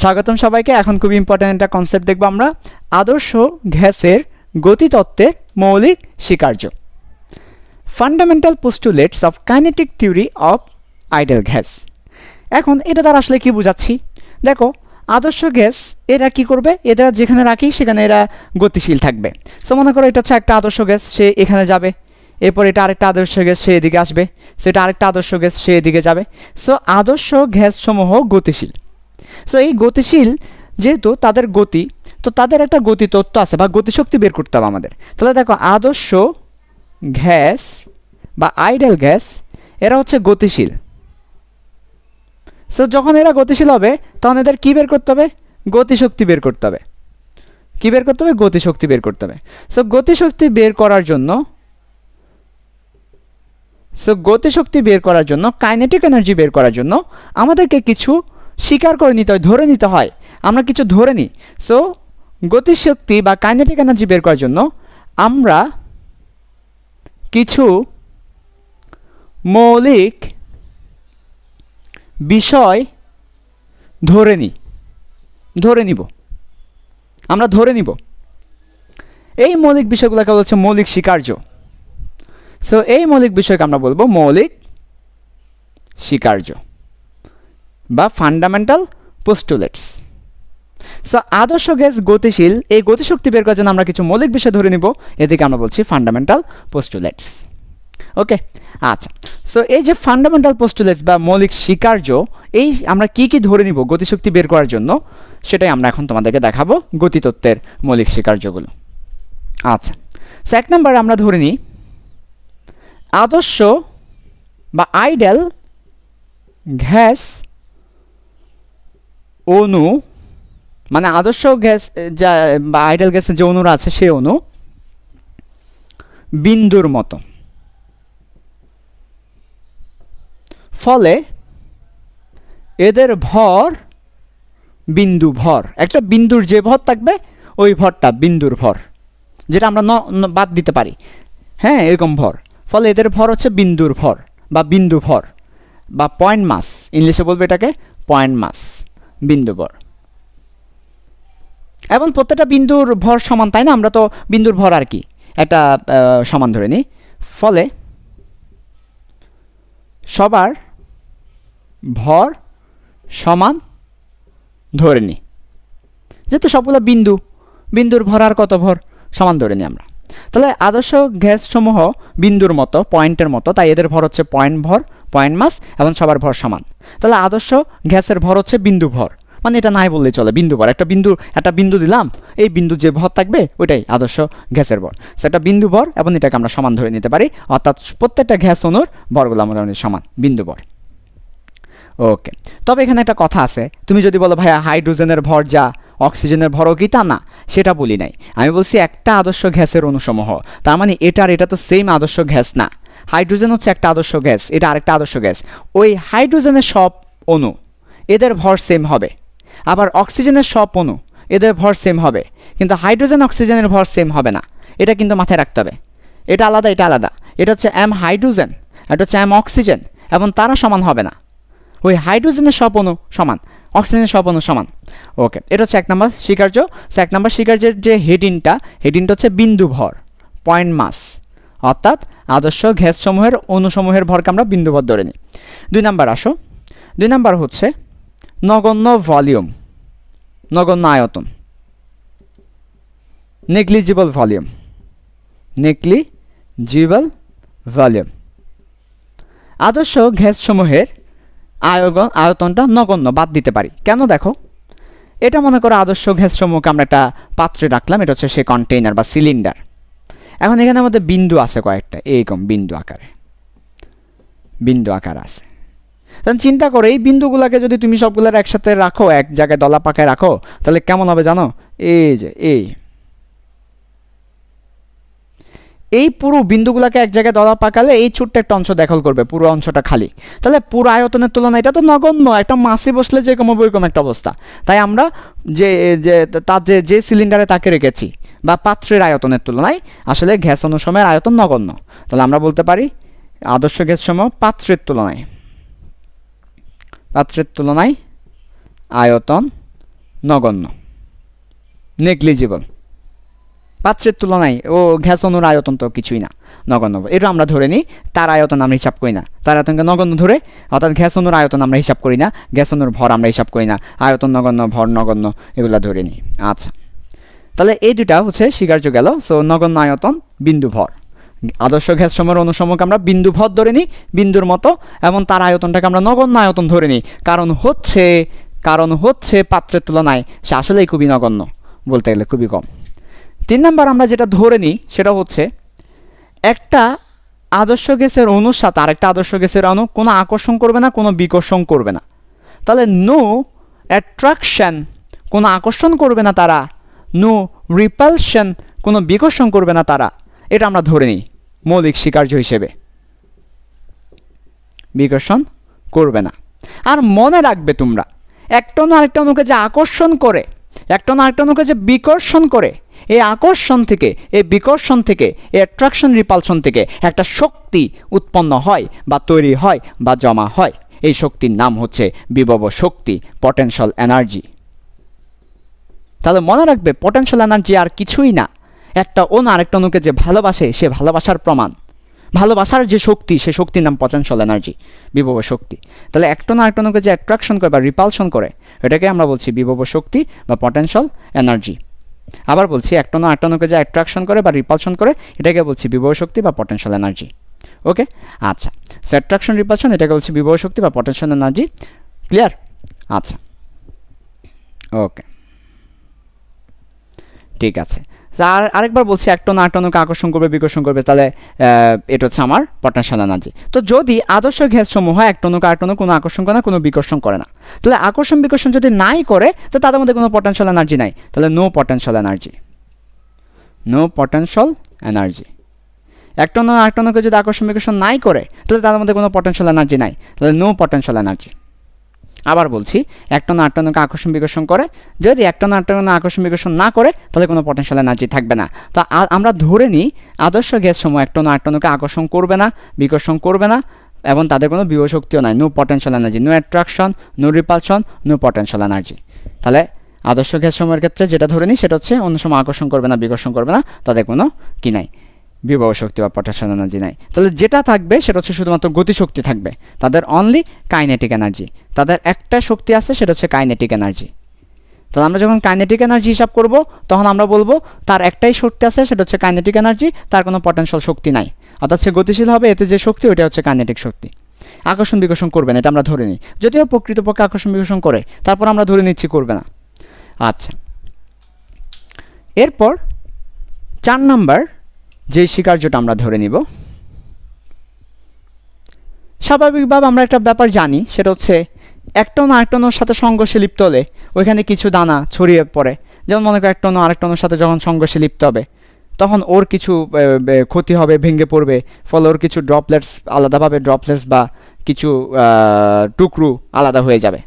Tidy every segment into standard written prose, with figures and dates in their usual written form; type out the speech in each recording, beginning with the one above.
স্বাগতম সবাইকে। এখন খুব ইম্পর্ট্যান্ট একটা কনসেপ্ট দেখব আমরা, আদর্শ গ্যাসের গতিতত্ত্বের মৌলিক স্বীকার্য, fundamental postulates of kinetic theory of ideal gas. এখন এটা দ্বারা আসলে কি বোঝাচ্ছি, দেখো আদর্শ গ্যাস এরা কি করবে, এরা যেখানে রাখি সেখানে এরা গতিশীল থাকবে। সো মনে করো এটা হচ্ছে একটা আদর্শ গ্যাস, সে এখানে যাবে, এরপর এটা আরেকটা আদর্শ গ্যাস, সে এদিকে আসবে, সেটা আরেকটা আদর্শ গ্যাস, সে এদিকে যাবে। সো আদর্শ গ্যাস সমূহ গতিশীল। সো এই গতিশীল যেহেতু তাদের গতি, তো তাদের একটা গতিতত্ত্ব আছে বা গতিশক্তি বের করতে হবে আমাদের। তাহলে দেখো আদর্শ গ্যাস বা আইডেল গ্যাস এরা হচ্ছে গতিশীল। সো যখন এরা গতিশীল হবে তখন এদের কী বের করতে হবে, গতিশক্তি বের করতে হবে। কী বের করতে হবে, গতিশক্তি বের করতে হবে। সো গতিশক্তি বের করার জন্য কাইনেটিক এনার্জি বের করার জন্য আমাদেরকে কিছু স্বীকার করে নিতে হয়, ধরে নিতে হয়। আমরা কিছু ধরে নিই। সো গতিশক্তি বা কাইনেটিক এনার্জি বের করার জন্য আমরা কিছু মৌলিক বিষয় ধরে নিব। এই মৌলিক বিষয়গুলোকে বলছে মৌলিক স্বীকার্য। সো এই মৌলিক বিষয়কে আমরা বলবো মৌলিক স্বীকার্য বা ফান্ডামেন্টাল পোস্টুলেটস। সো আদর্শ গ্যাস গতিশীল, এই গতিশক্তি বের করার জন্য আমরা কিছু মৌলিক বিষয় ধরে নিব, এদিকে আমরা বলছি ফান্ডামেন্টাল পোস্টুলেটস। ওকে, আচ্ছা। সো এই যে ফান্ডামেন্টাল পোস্টুলেটস বা মৌলিক স্বীকার্য, এই আমরা কি কি ধরে নিব গতিশক্তি বের করার জন্য, সেটাই আমরা এখন তোমাদেরকে দেখাবো, গতিতত্ত্বের মৌলিক স্বীকার্যগুলো। আচ্ছা, সো 1 নম্বরে আমরা ধরে নিই আদর্শ বা আইডেল গ্যাস অণু, মানে আদর্শ গ্যাস যা বা আইডেল গ্যাসের যে অণুরা আছে সে অণু বিন্দুর মতো। ফলে এদের ভর বিন্দু ভর, একটা বিন্দুর যে ভর থাকবে ওই ভরটা বিন্দুর ভর, যেটা আমরা বাদ দিতে পারি, হ্যাঁ এরকম ভর। ফলে এদের ভর হচ্ছে বিন্দুর ভর বা বিন্দু ভর বা পয়েন্ট মাস, ইংলিশে বলবে এটাকে পয়েন্ট মাস, বিন্দু ভর। এবং প্রত্যেকটা বিন্দুর ভর সমান, তাই না? আমরা তো বিন্দুর ভর আর কি একটা সমান ধরে নিই। ফলে সবার ভর সমান ধরে নিই, যেহেতু সবগুলো বিন্দুর ভর আর কত ভর সমান ধরে নিই আমরা। তাহলে আদর্শ গ্যাস সমূহ বিন্দুর মতো, পয়েন্টের মতো, তাই এদের ভর হচ্ছে পয়েন্ট ভর, পয়েন্ট মাস, এবং সবার ভর সমান। তাহলে আদর্শ গ্যাসের ভর হচ্ছে বিন্দু ভর, মানে এটা নাই বললেই চলে, বিন্দু ভর। একটা বিন্দু দিলাম, এই বিন্দু যে ভর থাকবে ওইটাই আদর্শ গ্যাসের ভর। সেটা বিন্দু ভর, এবং এটাকে আমরা সমান ধরে নিতে পারি, অর্থাৎ প্রত্যেকটা গ্যাস অণুর ভরগুলো আমাদের সমান, বিন্দু ভর। ওকে, তবে এখানে একটা কথা আছে, তুমি যদি বলো ভাইয়া হাইড্রোজেনের ভর যা, অক্সিজেনের ভরও কি তা, না সেটা বলি নাই। আমি বলছি একটা আদর্শ গ্যাসের অণুসমূহ, তার মানে এটা তো সেম আদর্শ গ্যাস না। হাইড্রোজেন হচ্ছে একটা আদর্শ গ্যাস, এটা আরেকটা আদর্শ গ্যাস। ওই হাইড্রোজেনের সব অণু এদের ভর সেম হবে, আবার অক্সিজেনের সব অণু এদের ভর সেম হবে, কিন্তু হাইড্রোজেন অক্সিজেনের ভর সেম হবে না। এটা কিন্তু মাথায় রাখতে হবে, এটা আলাদা, এটা আলাদা। এটা হচ্ছে এম হাইড্রোজেন, এটা হচ্ছে এম অক্সিজেন, এবং তারা সমান হবে না। ওই হাইড্রোজেনের সব অণু সমান, অক্সিজেনের সব অণু সমান। ওকে, এটা হচ্ছে 1 নম্বর স্বীকার্য। 1 নম্বর স্বীকার্যের যে হেডিংটা হচ্ছে বিন্দু ভর, পয়েন্ট মাস, অর্থাৎ আদর্শ গ্যাসসমূহের অণুসমূহের ভরকে আমরা বিন্দু ভর ধরে নিই। 2 নম্বর আসো, 2 নম্বর হচ্ছে নগণ্য ভলিউম, নগণ্য আয়তন, নেগলিজিবল ভলিউম, আদর্শ গ্যাসসমূহের আয়তনটা নগণ্য, বাদ দিতে পারি কেন? দেখো, এটা মনে করো আদর্শ গ্যাসসমূহকে আমরা একটা পাত্রে রাখলাম, এটা হচ্ছে সে কন্টেইনার বা সিলিন্ডার। এখন এখানে আমাদের বিন্দু আছে কয়েকটা, এরকম বিন্দু আকার আছে। তখন চিন্তা করো, এই বিন্দুগুলোকে যদি তুমি সবগুলোর একসাথে রাখো, এক জায়গায় দলা পাকায় রাখো, তাহলে কেমন হবে জানো? এই পুরো বিন্দুগুলোকে এক জায়গায় দলা পাকালে এই ছোট্ট একটা অংশ দখল করবে, পুরো অংশটা খালি। তাহলে পুরো আয়তনের তুলনায় এটা তো নগণ্য, একটা মাসে বসলে যেরকম হবে ওইরকম একটা অবস্থা। তাই আমরা যে সিলিন্ডারে তাকে রেখেছি বা পাত্রের আয়তনের তুলনায় আসলে গ্যাস অণুসমূহের আয়তন নগণ্য। তাহলে আমরা বলতে পারি আদর্শ গ্যাসসমূহ পাত্রের তুলনায় আয়তন নগণ্য, নেগলিজিবল। পাত্রের তুলনায় ও গ্যাস অণুর আয়তন তো কিছুই না, নগণ্য। এটা আমরা ধরে নিই, তার আয়তন আমরা হিসাব করি না, তার আয়তনকে নগণ্য ধরে, অর্থাৎ গ্যাস অণুর আয়তন আমরা হিসাব করি না, গ্যাস অণুর ভর আমরা হিসাব করি না, আয়তন নগণ্য, ভর নগণ্য, এগুলো ধরে নিই। আচ্ছা, তাহলে এই দুটা হচ্ছে স্বীকার্য গেল। সো নগণ্য আয়তন, বিন্দু ভর। আদর্শ গ্যাস সমূহের অনুসমূহকে আমরা বিন্দু ভর ধরে নিই, বিন্দুর মতো, এবং তার আয়তনটাকে আমরা নগণ্য আয়তন ধরে নিই। কারণ হচ্ছে পাত্রের তুলনায় সে আসলেই খুবই নগণ্য, বলতে গেলে খুবই কম। 3 নাম্বার আমরা যেটা ধরে নিই সেটা হচ্ছে একটা আদর্শ গ্যাসের অণুর সাথে আরেকটা আদর্শ গ্যাসের অণু কোনো আকর্ষণ করবে না, কোনো বিকর্ষণ করবে না। তাহলে নো অ্যাট্রাকশন, কোনো আকর্ষণ করবে না তারা, নো রিপালশন, কোনো বিকর্ষণ করবে না তারা। এটা আমরা ধরে নিই মৌলিক স্বীকার্য হিসেবে, বিকর্ষণ করবে না। আর মনে রাখবে তোমরা, একটা অণু আরেকটা অণুকে যে আকর্ষণ করে, একটা অণু আরেকটা অণুকে যে বিকর্ষণ করে, এই আকর্ষণ থেকে, এই বিকর্ষণ থেকে, এই অ্যাট্রাকশন রিপালশন থেকে একটা শক্তি উৎপন্ন হয় বা তৈরি হয় বা জমা হয়। এই শক্তির নাম হচ্ছে বিভব শক্তি, পটেনশিয়াল এনার্জি। তাহলে মনে রাখবে, পটেনশিয়াল এনার্জি আর কিছুই না, একটা অণু আরেকটা অণুকে যে ভালোবাসে, সে ভালোবাসার প্রমাণ, ভালোবাসার যে শক্তি, সে শক্তির নাম পটেনশিয়াল এনার্জি, বিভব শক্তি। তাহলে একটা অণু আরেকটা অণুকে যে অ্যাট্রাকশন করে বা রিপালশন করে, এটাকে আমরা বলছি বিভব শক্তি বা পটেনশিয়াল এনার্জি। আবার বলছি, একটা অণু আরেকটা অণুকে যে অ্যাট্রাকশন করে বা রিপালশন করে, এটাকে বলছি বিভব শক্তি বা পটেনশিয়াল এনার্জি। ওকে, আচ্ছা, সো অ্যাট্রাকশন রিপালশন, এটাকে বলছি বিভব শক্তি বা পটেনশিয়াল এনার্জি। ক্লিয়ার? আচ্ছা, ওকে, ঠিক আছে। আর আরেকবার বলছি, একটা অণু আরেকটা অণুকে আকর্ষণ করবে, বিকর্ষণ করবে, তাহলে এটা হচ্ছে আমার পটেনশিয়াল এনার্জি। তো যদি আদর্শ গ্যাস সমূহ হয়, একটা অণুকে আরেকটা অণু কোনো আকর্ষণ করে না, কোনো বিকর্ষণ করে না, তাহলে আকর্ষণ বিকর্ষণ যদি নাই করে, তো তাদের মধ্যে কোনো পটেনশিয়াল এনার্জি নাই, তাহলে no potential energy, no potential energy. একটা অণু আরেকটা অণুকে যদি আকর্ষণ বিকর্ষণ নাই করে, তাহলে তাদের মধ্যে কোনো পটেনশিয়াল এনার্জি নাই, তাহলে নো পটেনশিয়াল এনার্জি। আবার বলছি, একটা অণু আরেকটা অণুকে আকর্ষণ বিকর্ষণ করে, যদি একটা অণু আরেকটা অণু আকর্ষণ বিকর্ষণ না করে, তাহলে কোনো পটেনশিয়াল এনার্জি থাকবে না। তো আমরা ধরে নিই আদর্শ গ্যাস সমূহ একটা অণু আরেকটা অণুকে আকর্ষণ করবে না, বিকর্ষণ করবে না, এবং তাদের কোনো বিভব শক্তিও নাই, no potential energy, no attraction, no repulsion, no potential energy. তাহলে আদর্শ গ্যাস সমূহের ক্ষেত্রে যেটা ধরে নিই সেটা হচ্ছে অন্য সময় আকর্ষণ করবে না, বিকর্ষণ করবে না, তাদের কোনো কি নাই, বিভব শক্তি বা পটেনশিয়াল এনার্জি নাই। তাহলে যেটা থাকবে সেটা হচ্ছে শুধুমাত্র গতিশক্তি থাকবে, তাদের অনলি কাইনেটিক এনার্জি। তাদের একটা শক্তি আছে, সেটা হচ্ছে কাইনেটিক এনার্জি। তাহলে আমরা যখন কাইনেটিক এনার্জি হিসাব করব, তখন আমরা বলবো তার একটাই শক্তি আছে, সেটা হচ্ছে কাইনেটিক এনার্জি, তার কোনো পটেনশিয়াল শক্তি নাই, অর্থাৎ সে গতিশীল হবে, এতে যে শক্তি ওইটা হচ্ছে কাইনেটিক শক্তি। আকর্ষণ বিকর্ষণ করবে না, এটা আমরা ধরে নিই, যদিও প্রকৃতপক্ষে আকর্ষণ বিকর্ষণ করে, তারপর আমরা ধরে নিচ্ছি করবে না। আচ্ছা, এরপর 4 নাম্বার যে স্বীকার্যটা আমরা ধরে নিব, স্বাভাবিকভাবে আমরা একটা ব্যাপার জানি, সেটা হচ্ছে একটা অণু আরেকটা অণুর সাথে সংঘর্ষে লিপ্ত হলে ওইখানে কিছু দানা ছড়িয়ে পড়ে। যেমন মনে করি, একটা অণু আরেকটা অণুর সাথে যখন সংঘর্ষে লিপ্ত হবে, তখন ওর কিছু ক্ষতি হবে, ভেঙে পড়বে, ফলে ওর কিছু ড্রপলেটস আলাদাভাবে, ড্রপলেটস বা কিছু টুকরো আলাদা হয়ে যাবে।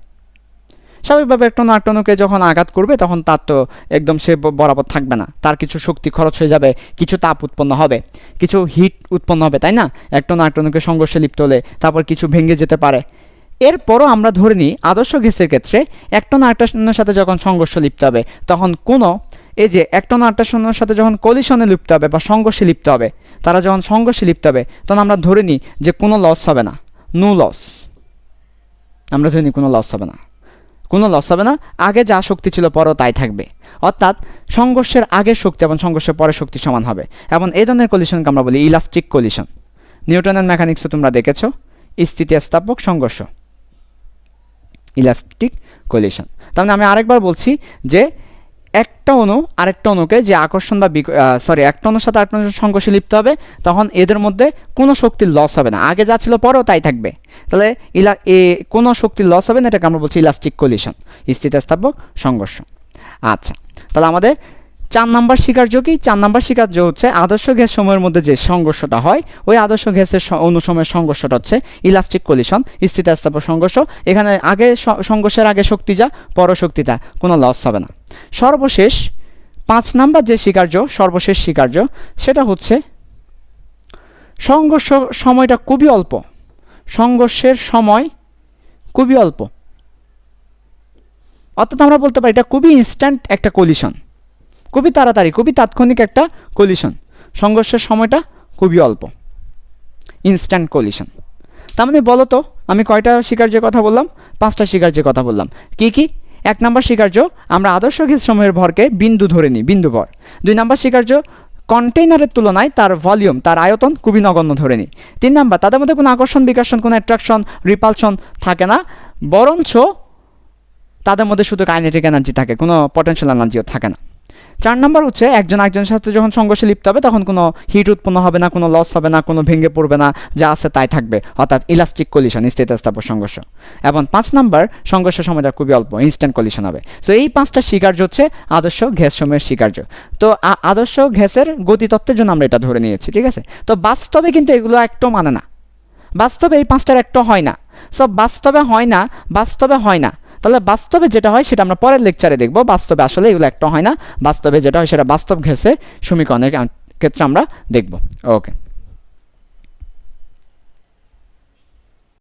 স্বাভাবিকভাবে একটা অণু আরেকটা অণুকে যখন আঘাত করবে, তখন তার তো একদম সে বরাবর থাকবে না, তার কিছু শক্তি খরচ হয়ে যাবে, কিছু তাপ উৎপন্ন হবে, কিছু হিট উৎপন্ন হবে, তাই না? একটা অণু আরেকটা অণুকে সংঘর্ষে লিপ্ত হলে তারপর কিছু ভেঙে যেতে পারে। এরপরও আমরা ধরে নিই আদর্শ গ্যাসের ক্ষেত্রে একটা অণু আরেকটা অণুর সাথে যখন সংঘর্ষ লিপ্ত হবে, তখন কোনো এই যে একটা অণু আরেকটা অণুর সাথে যখন কলিশনে লিপ্ত হবে বা সংঘর্ষে লিপ্ত হবে, তারা যখন সংঘর্ষে লিপ্ত হবে, তখন আমরা ধরে নিই যে কোনো লস হবে না, নো লস। আমরা ধরে নিই কোনো লস হবে না, কোনো লস হবে না, আগে যা শক্তি ছিল পরেও তাই থাকবে, অর্থাৎ সংঘর্ষের আগের শক্তি এবং সংঘর্ষের পরের শক্তি সমান হবে। এবং এই ধরনের কলিশনকে আমরা বলি ইলাস্টিক কলিশন। নিউটনের মেকানিক্সে তোমরা দেখেছো, স্থিতিস্থাপক সংঘর্ষ, ইলাস্টিক কলিশন। তার মানে আমি আরেকবার বলছি যে একটা অণু আরেকটা অণুকে যে আকর্ষণ বা একটা অণুর সাথে আরেকটা অণুর সংঘর্ষে লিপ্ত হবে, তখন এদের মধ্যে কোনো শক্তির লস হবে না, আগে যা ছিল পরেও তাই থাকবে। তাহলে কোনো শক্তির লস হবে না, এটাকে আমরা বলছি ইলাস্টিক কলিশন, স্থিতিস্থাপক সংঘর্ষ। আচ্ছা, তাহলে আমাদের 4 নাম্বার স্বীকার্য কি? 4 নাম্বার স্বীকার্য হচ্ছে আদর্শ গ্যাস সমূহের মধ্যে যে সংঘর্ষটা হয়, ওই আদর্শ গ্যাসের অণুসমূহের সংঘর্ষটা হচ্ছে ইলাস্টিক কলিশন, স্থিতিস্থাপক সংঘর্ষ। এখানে আগে সংঘর্ষের আগে শক্তি যা, পরশক্তি তা, কোনো লস হবে না। সর্বশেষ 5 নাম্বার যে স্বীকার্য, সর্বশেষ স্বীকার্য, সেটা হচ্ছে সংঘর্ষ সময়টা খুবই অল্প, সংঘর্ষের সময় খুবই অল্প। অর্থাৎ আমরা বলতে পারি এটা খুবই ইনস্ট্যান্ট একটা কলিশন, খুবই তাড়াতাড়ি, খুবই তাৎক্ষণিক একটা কলিশন, সংঘর্ষের সময়টা খুবই অল্প, ইনস্ট্যান্ট কলিশন। তার মানে বলো তো আমি কয়টা স্বীকার্যের কথা বললাম? 5টা স্বীকার্যের কথা বললাম। কি কি? 1 নম্বর স্বীকার্য, আমরা আদর্শ গ্যাসসমূহের ভরকে বিন্দু ধরে নিই, বিন্দু ভর। 2 নম্বর স্বীকার্য, কন্টেইনারের তুলনায় তার ভলিউম, তার আয়তন খুবই নগণ্য ধরে নিই। 3 নম্বর, তাদের মধ্যে কোনো আকর্ষণ বিকর্ষণ, কোনো অ্যাট্রাকশন রিপালশন থাকে না, বরঞ্চ তাদের মধ্যে শুধু কাইনেটিক এনার্জি থাকে, কোনো পটেনশিয়াল এনার্জিও থাকে না। 4 নম্বর হচ্ছে একজন একজনের সাথে যখন সংঘর্ষে লিপ্ত হবে তখন কোনো হিট উৎপন্ন হবে না, কোনো লস হবে না, কোনো ভেঙে পড়বে না, যা আছে তাই থাকবে, অর্থাৎ ইলাস্টিক কলিশন, স্থিতিস্থাপক সংঘর্ষ। এবং 5 নম্বর, সংঘর্ষের সময়টা খুবই অল্প, ইনস্ট্যান্ট কলিশন হবে। সো এই 5টা স্বীকার্য হচ্ছে আদর্শ গ্যাসসমূহের স্বীকার্য। তো আদর্শ গ্যাসের গতিতত্ত্বের জন্য আমরা এটা ধরে নিয়েছি, ঠিক আছে? তো বাস্তবে কিন্তু এগুলো একটাও মানে না, বাস্তবে এই 5টার একটা হয় না। সো বাস্তবে হয় না, বাস্তবে হয় না। তাহলে বাস্তবে যেটা হয় সেটা আমরা পরের লেকচারে দেখব। বাস্তবে আসলে এগুলো একটা হয় না, বাস্তবে যেটা হয় সেটা বাস্তব গ্যাসের সমীকরণের ক্ষেত্রে আমরা দেখব। ওকে।